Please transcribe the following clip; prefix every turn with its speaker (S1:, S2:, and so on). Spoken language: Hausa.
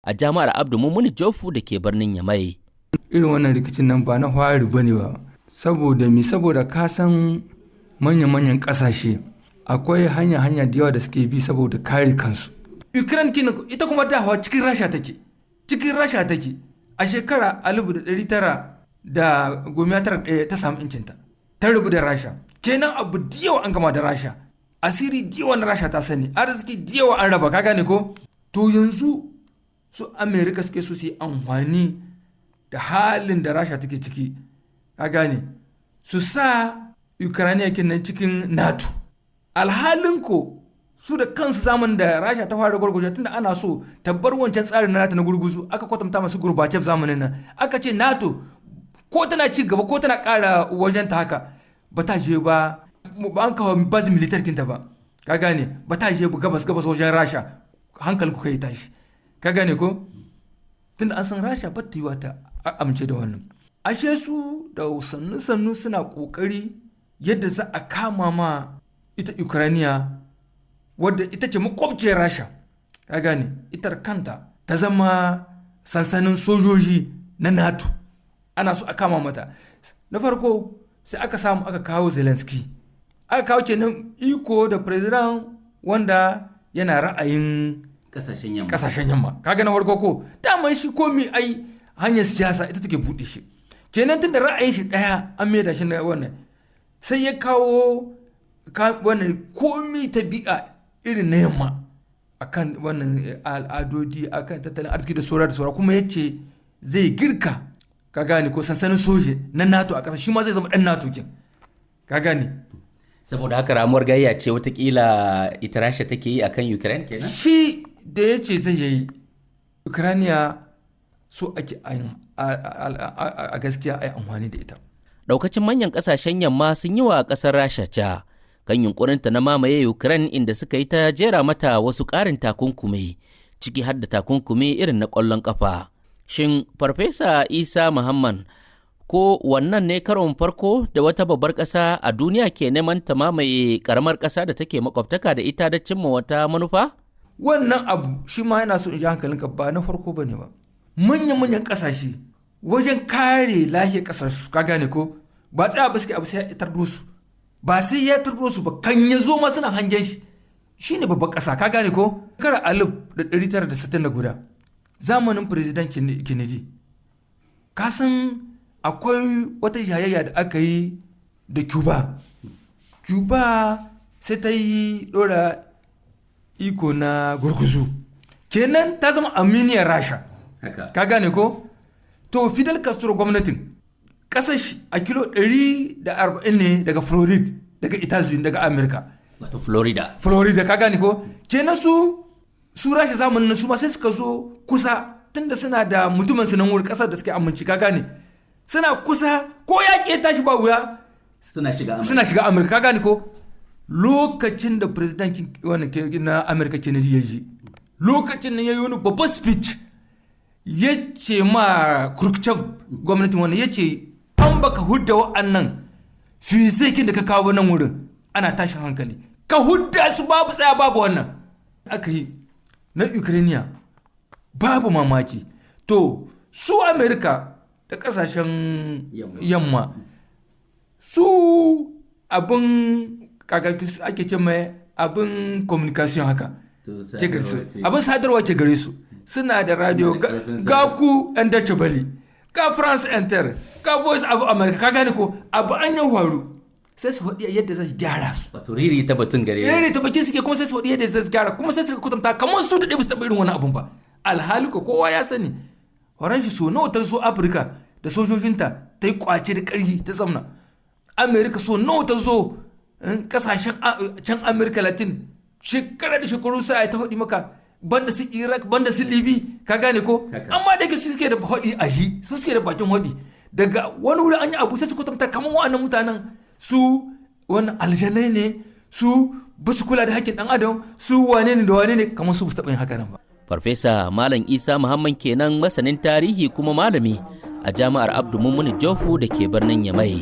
S1: a jami'ar Abdu Mumuni Jofu da ke birnin Yamai.
S2: Irin wannan rikicin nan ba na fari bane ba. Saboda ka san manya-manyan ƙasashe akwai hanya da yawa da suke bi saboda kare kansu. Ukraine ita kuma dawa cikin Rasha take. A shekara 1991 ta samu incinta. Ta rubu da Rasha. Kenan abu da yawa an gama da Rasha. Asiri da yawa na Rasha ta sani. Arziki da yawa an raba, ka gane ko? To yanzu su Amerika suke so su yi amfani da halin da Rasha take ciki. Ka gane? Su sa Ukraine kenan cikin NATO. Alhalin ko su da kansu zamanin da Rasha ta fara gurguje tunda ana so ta bar wancan tsarin na NATO na gurguzu, aka kwatanta masu Gorbachev zamanin nan. Aka ce NATO ko tana ci gaba ko tana ƙara wajen ta haka ba ta je ba an kawo base militar kinta ba. Ka gane? Ba ta je gabas wajen Rasha. Hankali ku kai tashi. Ka gane ko? Tunda an san Rasha ba ta yi wata amince da wannan. Ashe su da sannu suna kokari yadda za a kama ma ita Ukrainiya wadda ita ce makwabciyar Rasha. Ka gane? Ita kanta ta zama sansanin sojoji na NATO. Ana so a kama mata. Na farko sai aka kawo Zelensky. Aka kawo kenan iko da president wanda yana ra'ayin kasashen yamma. Kaga na farko ko daman shi komi ai hanyar siyasa ita take buɗe shi. Kenan tun da ra'ayin shi ɗaya an maida shi na wannan sai ya kawo wannan komi tabi'a irin na yamma akan wannan al'adodi akan tattalin arziki da saura kuma yace zai girka, ka gane ko, sansanin soje na NATO a ƙasa, shi ma zai zama ɗan NATO kin, ka gane.
S1: Saboda haka ramuwar gayya ce watakila ita Rasha take yi akan Ukraine kenan?
S2: Shi da ya ce zai yi Ukrainiya so ake a gaskiya a yi amfani da ita.
S1: Daukacin manyan kasashen yamma sun yi wa kasar Rasha ca kan yunkurinta na mamaye Ukraine, inda suka yi ta jera mata wasu ƙarin takunkumi, ciki har da takunkumi irin na ƙwallon ƙafa. Shin Farfesa Isa Muhammad, ko wannan ne karon farko da wata babbar ƙasa a duniya ke neman ta mamaye ƙaramar ƙasa da take makwabtaka da ita da cimma wata manufa?
S2: Wannan abu shi ma yana so in ji hankalinka, ba na farko ba ne ba. Manyan ƙasashe wajen kare lahiyar ƙasarsu, ka gane ko, ba tsaya ba suke abu sai ya tardo su, ba sai ya tardo su ba, kan ya zo ma suna hangen shi. Shi ne babbar ƙasa, ka gane ko. Kara 1961 zamanin President Kennedy, ka san akwai wata yayayya da aka yi da Cuba sai ta yi ɗora iko na gurguzu, kenan ta zama aminiyar Rasha. Ka gane ko? To Fidel Castro gwamnatin ƙasar a kilo 140 ne daga Florida, daga Italy, daga Amerika.
S1: Wato Florida,
S2: ka gane ko? Kenan su Rasha zamanin su ma sai suka zo kusa, tunda suna da mutumin su nan wurin ƙasar da suke amince, ka gane? Suna kusa, ko yaƙi ya tashi ba wuya suna shiga Amurka, ka gane ko? Lokacin da president na Amurka Kennedy ya ji, lokacin nan ya yi wani babban speech, ya ce ma Khrushchev gwamnatin wannan, ya ce an baka hudda wa'annan fizikin da ka kawo nan wurin ana tashin hankali, ka hudda su babu tsaya babu wannan. Aka yi na Ukrainiya babu mamaki. To su Amerika da kasashen yamma su abin ake ce mai abin communication haka, abin sadarwa ke gare su. Suna da radio ga ku yan Deutsche Welle, ga France Inter, ga Voice of America, ka gane ko, abu an yi faru sai su faɗi yadda zai gyara su.
S1: Wato riri ta batun gare.
S2: Riri ta bakin suke, kuma sai su faɗi yadda zai gyara, kuma sai su kutumta kamar su da ɗaya su taɓa irin wani abun ba. Alhali ko kowa ya sani horon shi so nawa ta zo Afirka da sojojinta ta yi kwace da ƙarfi ta zamna. Amerika so nawa ta zo kasashen can Amerika Latin, shekara da shekaru sai ta faɗi maka, banda su Iraq, banda su Libi, ka gane ko? Amma daga su suke da faɗi a shi, su suke da bakin faɗi. Daga wani wuri an yi abu sai su kutumta kamar wa'annan mutanen su wannan aljanai ne, su ba su kula da haƙƙin ɗan adam, su wane ne da wane ne, kamar su ba su taɓa yin haka nan ba.
S1: Farfesa Malam Isa Muhammad kenan, masanin tarihi kuma malami a jami'ar Abdu Mumuni Jofu da ke birnin Yamai.